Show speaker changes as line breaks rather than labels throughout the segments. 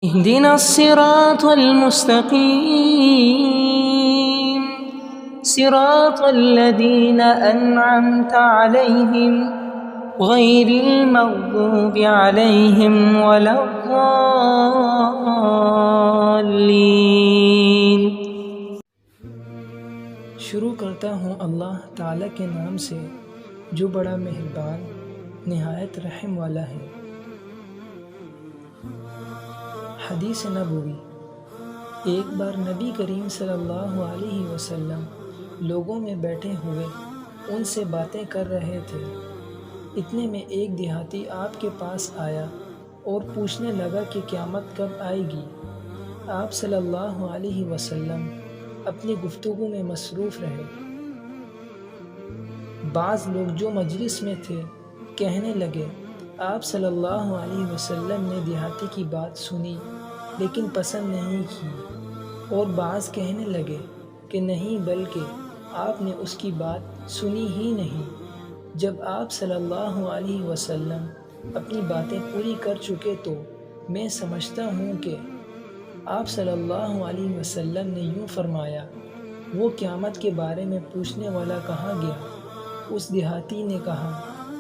اهدنا الصراط المستقيم صراط الذين أنعمت عليهم غير المغضوب عليهم ولا الضالين۔
شروع کرتا ہوں اللہ تعالیٰ کے نام سے جو بڑا مہربان نہایت رحم والا ہے۔ حدیث نبوی۔ ایک بار نبی کریم صلی اللہ علیہ وسلم لوگوں میں بیٹھے ہوئے ان سے باتیں کر رہے تھے۔ اتنے میں ایک دیہاتی آپ کے پاس آیا اور پوچھنے لگا کہ قیامت کب آئے گی۔ آپ صلی اللہ علیہ وسلم اپنی گفتگو میں مصروف رہے۔ بعض لوگ جو مجلس میں تھے کہنے لگے، آپ صلی اللہ علیہ وسلم نے دیہاتی کی بات سنی لیکن پسند نہیں کی، اور بعض کہنے لگے کہ نہیں بلکہ آپ نے اس کی بات سنی ہی نہیں۔ جب آپ صلی اللہ علیہ وسلم اپنی باتیں پوری کر چکے تو میں سمجھتا ہوں کہ آپ صلی اللہ علیہ وسلم نے یوں فرمایا، وہ قیامت کے بارے میں پوچھنے والا کہاں گیا؟ اس دیہاتی نے کہا،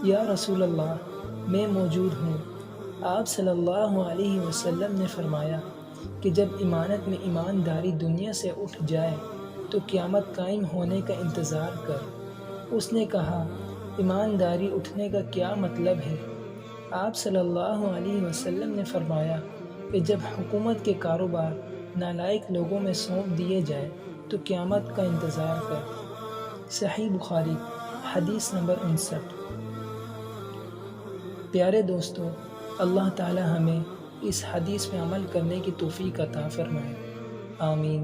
یا رسول اللہ، میں موجود ہوں۔ آپ صلی اللہ علیہ وسلم نے فرمایا کہ جب امانت میں ایمانداری دنیا سے اٹھ جائے تو قیامت قائم ہونے کا انتظار کر۔ اس نے کہا، ایمانداری اٹھنے کا کیا مطلب ہے؟ آپ صلی اللہ علیہ وسلم نے فرمایا کہ جب حکومت کے کاروبار نالائق لوگوں میں سونپ دیے جائے تو قیامت کا انتظار کر۔ صحیح بخاری، حدیث نمبر 59۔ پیارے دوستو، اللہ تعالی ہمیں اس حدیث میں عمل کرنے کی توفیق عطا فرمائے، آمین۔